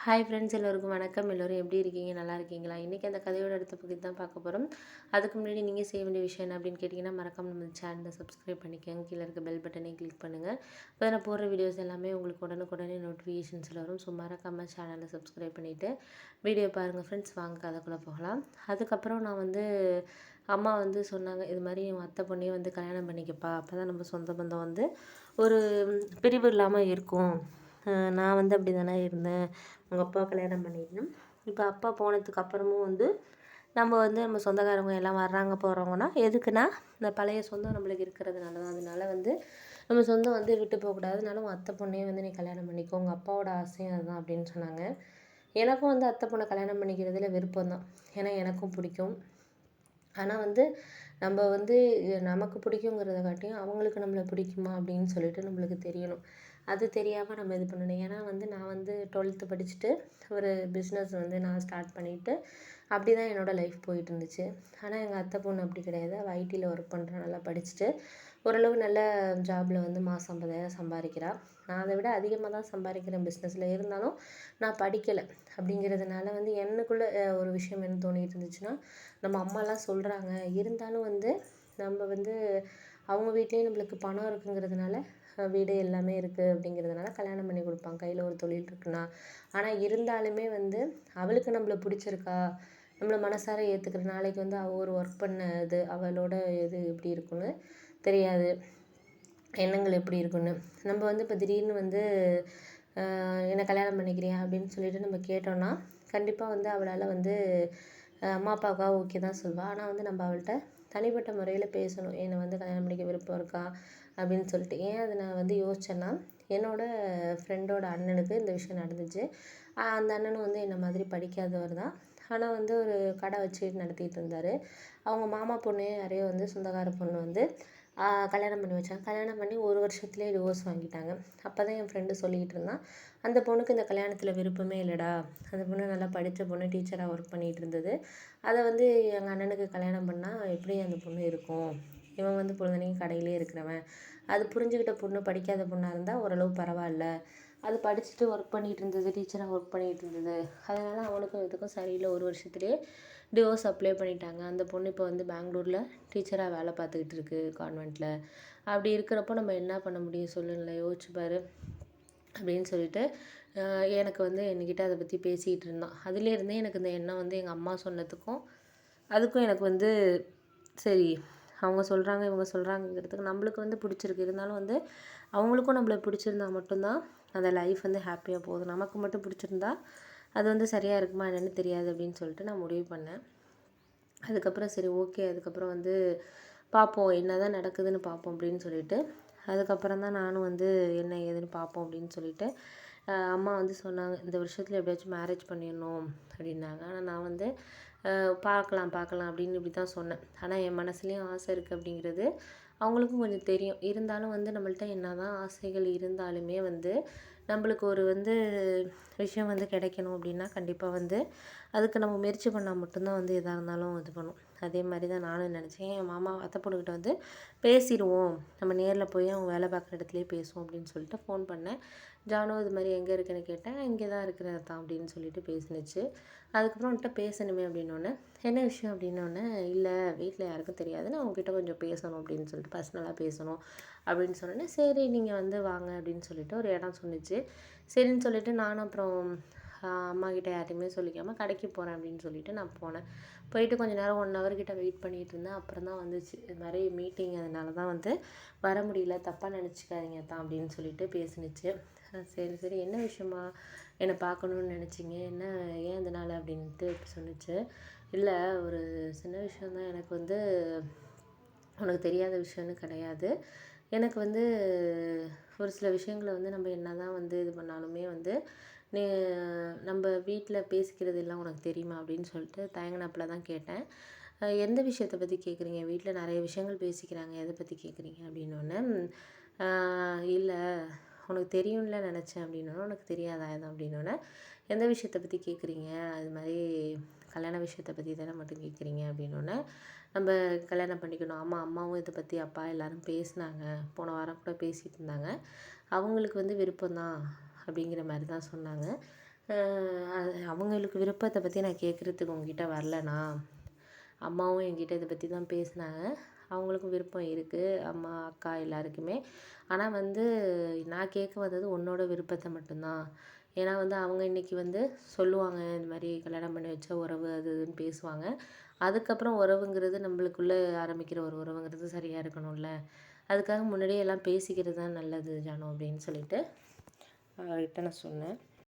Hi friends, எல்லோருக்கும் வணக்கம். எல்லோரும் எப்படி இருக்கீங்க? நல்லா இருக்கீங்களா? இன்றைக்கி அந்த கதையோட அடுத்த பகுதி தான் பார்க்க போகிறோம். அதுக்கு முன்னாடி நீங்கள் செய்ய வேண்டிய விஷயம் என்ன அப்படின்னு கேட்டிங்கன்னா, மறக்காம நம்ம சேனலை சப்ஸ்கிரைப் பண்ணிக்கோங்க. கீழே இருக்க பெல் பட்டனையும் கிளிக் பண்ணுங்கள். அப்போ நான் போடுற வீடியோஸ் எல்லாமே உங்களுக்கு உடனுக்குடனே நோட்டிஃபிகேஷன்ஸில் வரும். ஸோ மறக்காமல் சேனலை சப்ஸ்கிரைப் பண்ணிவிட்டு வீடியோ பாருங்கள் ஃப்ரெண்ட்ஸ். வாங்க கதைக்குள்ளே போகலாம். அதுக்கப்புறம் நான் அம்மா சொன்னாங்க, இது மாதிரி உன் அத்தை பொண்ணையே கல்யாணம் பண்ணிக்கப்பா, அப்போ தான் நம்ம சொந்த பந்தம் ஒரு பிரிவு இல்லாமல் இருக்கும். நான் அப்படி தானே இருந்தேன், உங்கள் அப்பா கல்யாணம் பண்ணிக்கணும். இப்போ அப்பா போனதுக்கு அப்புறமும் நம்ம சொந்தக்காரங்க எல்லாம் வர்றாங்க போகிறவங்கன்னா எதுக்குன்னா, இந்த பழைய சொந்தம் நம்மளுக்கு இருக்கிறதுனால தான். அதனால நம்ம சொந்தம் விட்டு போகக்கூடாது. அதனால உன் அத்தை பொண்ணையே நீ கல்யாணம் பண்ணிக்கோ, உங்கள் அப்பாவோட ஆசையும் அதுதான் அப்படின்னு சொன்னாங்க. எனக்கும் அத்தை பொண்ணை கல்யாணம் பண்ணிக்கிறதுல விருப்பம் தான். ஏன்னா எனக்கும் பிடிக்கும். ஆனால் நம்ம நமக்கு பிடிக்குங்கிறத காட்டியும் அவங்களுக்கு நம்மளை பிடிக்குமா அப்படின்னு சொல்லிட்டு நம்மளுக்கு தெரியணும். அது தெரியாமல் நம்ம இது பண்ணணும். ஏன்னா நான் 12th படிச்சுட்டு ஒரு பிஸ்னஸ் நான் ஸ்டார்ட் பண்ணிவிட்டு அப்படி தான் என்னோடய லைஃப் போயிட்டு இருந்துச்சு. ஆனால் எங்கள் அத்தை பொண்ணு அப்படி கிடையாது. அவள் ஐடியில் ஒர்க் பண்ணுறா, நல்லா படிச்சுட்டு ஓரளவு நல்ல ஜாபில் மாதம் 50,000 சம்பாதிக்கிறா. நான் அதை விட அதிகமாக தான் சம்பாதிக்கிறேன் பிஸ்னஸில். இருந்தாலும் நான் படிக்கலை அப்படிங்கிறதுனால எனக்குள்ளே ஒரு விஷயம் என்ன தோணிட்டு இருந்துச்சுன்னா, நம்ம அம்மாலாம் சொல்கிறாங்க, இருந்தாலும் நம்ம அவங்க வீட்லேயும் நம்மளுக்கு பணம் இருக்குங்கிறதுனால வீடு எல்லாமே இருக்குது அப்படிங்கிறதுனால கல்யாணம் பண்ணி கொடுப்பாங்க, கையில் ஒரு தொழில் இருக்குன்னா. ஆனால் இருந்தாலுமே அவளுக்கு நம்மளை பிடிச்சிருக்கா, நம்மளை மனசார ஏற்றுக்கிற, நாளைக்கு அவள் ஒரு ஒர்க் பண்ணது அவளோட இது எப்படி இருக்குன்னு தெரியாது, எண்ணங்கள் எப்படி இருக்குன்னு. நம்ம இப்போ திடீர்னு என்னை கல்யாணம் பண்ணிக்கிறியா அப்படின்னு சொல்லிட்டு நம்ம கேட்டோன்னா கண்டிப்பாக அவளால் அம்மா அப்பாவுக்காக ஓகே தான் சொல்வாள். ஆனால் நம்ம அவள்கிட்ட தனிப்பட்ட முறையில் பேசணும். என்னை கல்யாணம் பண்ணிக்க விருப்பம் இருக்கா அப்படின்னு சொல்லிட்டு. ஏன் அதை நான் யோசித்தேன்னா, என்னோடய ஃப்ரெண்டோட அண்ணனுக்கு இந்த விஷயம் நடந்துச்சு. அந்த அண்ணனும் என்னை மாதிரி படிக்காதவர் தான். ஆனால் ஒரு கடை வச்சு நடத்திட்டு இருந்தார். அவங்க மாமா பொண்ணு யாரையோ சொந்தக்கார பொண்ணு கல்யாணம் பண்ணி வச்சாங்க. கல்யாணம் பண்ணி ஒரு வருஷத்துலேயே டிவோர்ஸ் வாங்கிட்டாங்க. அப்போ தான் என் ஃப்ரெண்டு சொல்லிக்கிட்டு இருந்தான், அந்த பொண்ணுக்கு இந்த கல்யாணத்தில் விருப்பமே இல்லைடா, அந்த பொண்ணு நல்லா படித்த பொண்ணு, டீச்சராக ஒர்க் பண்ணிகிட்டு இருந்தது. அதை எங்கள் அண்ணனுக்கு கல்யாணம் பண்ணால் எப்படி அந்த பொண்ணு இருக்கும், இவன் பொழுதனைக்கும் கடையிலே இருக்கிறவன். அது புரிஞ்சுக்கிட்ட பொண்ணு, படிக்காத பொண்ணாக இருந்தால் ஓரளவு பரவாயில்ல. அது படிச்சுட்டு ஒர்க் பண்ணிகிட்டு இருந்தது, டீச்சராக ஒர்க் பண்ணிகிட்டு இருந்தது. அதனால் அவனுக்கும் இதுக்கும் சரியில்லை. ஒரு வருஷத்துலேயே டிவோர்ஸ் அப்ளை பண்ணிட்டாங்க. அந்த பொண்ணு இப்போ பெங்களூரில் டீச்சராக வேலை பார்த்துக்கிட்டு இருக்குது கான்வெண்ட்டில். அப்படி இருக்கிறப்போ நம்ம என்ன பண்ண முடியும் சொல்லுங்களேன், யோசிச்சு பாரு அப்படின்னு சொல்லிட்டு எனக்கு என்கிட்ட அதை பற்றி பேசிகிட்டு இருந்தான். அதுலேருந்தே எனக்கு இந்த எண்ணம் எங்கள் அம்மா சொன்னதுக்கும் அதுக்கும் எனக்கு சரி, அவங்க சொல்கிறாங்க இவங்க சொல்கிறாங்கங்கிறதுக்கு நம்மளுக்கு பிடிச்சிருக்கு. இருந்தாலும் அவங்களுக்கும் நம்மளை பிடிச்சிருந்தா மட்டும்தான் அந்த லைஃப் ஹாப்பியாக போகுது. நமக்கு மட்டும் பிடிச்சிருந்தா அது சரியாக இருக்குமா என்னென்னு தெரியாது அப்படின்னு சொல்லிட்டு நான் முடிவு பண்ணேன். அதுக்கப்புறம் சரி ஓகே, அதுக்கப்புறம் பார்ப்போம், என்ன தான் நடக்குதுன்னு பார்ப்போம் அப்படின்னு சொல்லிட்டு அதுக்கப்புறம் தான் நானும் என்ன ஏதுன்னு பார்ப்போம் அப்படின்னு சொல்லிட்டு அம்மா சொன்னாங்க, இந்த வருஷத்தில் எப்படியாச்சும் மேரேஜ் பண்ணிடணும் அப்படின்னாங்க. ஆனால் நான் பார்க்கலாம் பார்க்கலாம் அப்படின்னு இப்படி தான் சொன்னேன். ஆனால் என் மனசுலேயும் ஆசை இருக்குது அப்படிங்கிறது அவங்களுக்கும் கொஞ்சம் தெரியும். இருந்தாலும் நம்மள்ட்ட என்ன தான் ஆசைகள் இருந்தாலுமே நம்மளுக்கு ஒரு விஷயம் கிடைக்கணும் அப்படின்னா கண்டிப்பாக அதுக்கு நம்ம முயற்சி பண்ணால் மட்டும்தான் எதாக இருந்தாலும் இது பண்ணும். அதே மாதிரி தான் நானும் நினச்சேன். என் மாமா அத்தை பொண்ணுக்கிட்ட பேசிடுவோம், நம்ம நேரில் போய் அவங்க வேலை பார்க்குற இடத்துலையே பேசுவோம் அப்படின்னு சொல்லிட்டு ஃபோன் பண்ணேன். ஜானு இது மாதிரி எங்கே இருக்குன்னு கேட்டேன். இங்கே தான் இருக்கிறேன் தான் அப்படின்னு சொல்லிட்டு பேசினுச்சு. அதுக்கப்புறம் உன்கிட்ட பேசணுமே அப்படின்னோடனே, என்ன விஷயம் அப்படின்னோடனே, இல்லை வீட்டில் யாருக்கும் தெரியாது, நான் உங்ககிட்ட கொஞ்சம் பேசணும் அப்படின்னு சொல்லிட்டு, பர்சனலாக பேசணும் அப்படின்னு சொன்னோன்னே, சரி நீங்கள் வாங்க அப்படின்னு சொல்லிட்டு ஒரு இடம் சொன்னிச்சு. சரின்னு சொல்லிட்டு நானும் அப்புறம் அம்மாக்கிட்ட யார்ட்டையுமே சொல்லிக்காமல் கடைக்கு போகிறேன் அப்படின்னு சொல்லிட்டு நான் போனேன். போயிட்டு கொஞ்சம் நேரம் 1 hour கிட்ட வெயிட் பண்ணிகிட்டு இருந்தேன். அப்புறம் தான் வந்துச்சு, இது மாதிரி மீட்டிங், அதனால தான் வர முடியல, தப்பாக நினச்சிக்காதீங்க தான் அப்படின்னு சொல்லிட்டு பேசினுச்சு. சரி சரி, என்ன விஷயமா என்னை பார்க்கணுன்னு நினச்சிங்க, என்ன ஏன் இதனால் அப்படின்ட்டு சொன்னிச்சு. இல்லை, ஒரு சின்ன விஷயந்தான், எனக்கு உனக்கு தெரியாத விஷயம்னு கிடையாது. எனக்கு ஒரு சில விஷயங்களை நம்ம என்ன தான் இது பண்ணாலுமே நீ நம்ம வீட்டில் பேசிக்கிறது எல்லாம் உனக்கு தெரியுமா அப்படின்னு சொல்லிட்டு தயங்கினப்பில் தான் கேட்டேன். எந்த விஷயத்தை பற்றி கேட்குறீங்க, வீட்டில் நிறைய விஷயங்கள் பேசிக்கிறாங்க, எதை பற்றி கேட்குறீங்க அப்படின்னோடனே, இல்லை உனக்கு தெரியும்ல நினச்சேன் அப்படின்னோடனே, உனக்கு தெரியாதா எதுவும் அப்படின்னோடனே, எந்த விஷயத்தை பற்றி கேட்குறீங்க, அது மாதிரி கல்யாண விஷயத்தை பற்றி தானே மட்டும் கேட்குறீங்க அப்படின்னோடனே, நம்ம கல்யாணம் பண்ணிக்கணும். அம்மாவும் இதை பற்றி அப்பா எல்லோரும் பேசினாங்க, போன வாரம் கூட பேசிகிட்டு இருந்தாங்க, அவங்களுக்கு விருப்பம்தான் அப்படிங்கிற மாதிரி தான் சொன்னாங்க. அவங்களுக்கு விருப்பத்தை பற்றி நான் கேட்குறதுக்கு உங்ககிட்ட வரலண்ணா. அம்மாவும் என்கிட்ட இதை பற்றி தான் பேசினாங்க. அவங்களுக்கும் விருப்பம் இருக்குது, அம்மா அக்கா எல்லாருக்குமே. ஆனால் வந்து நான் கேட்க வந்தது உன்னோட விருப்பத்தை மட்டும்தான். ஏன்னா வந்து அவங்க இன்றைக்கி வந்து சொல்லுவாங்க, இந்த மாதிரி கல்யாணம் பண்ணி வச்சா உறவு அது இதுன்னு பேசுவாங்க. அதுக்கப்புறம் உறவுங்கிறது நம்மளுக்குள்ளே ஆரம்பிக்கிற ஒரு உறவுங்கிறது சரியாக இருக்கணும்ல. அதுக்காக முன்னாடியே எல்லாம் பேசிக்கிறது தான் நல்லது ஜானு அப்படின்னு சொல்லிட்டு அவர்கிட்ட நான் சொன்னேன்.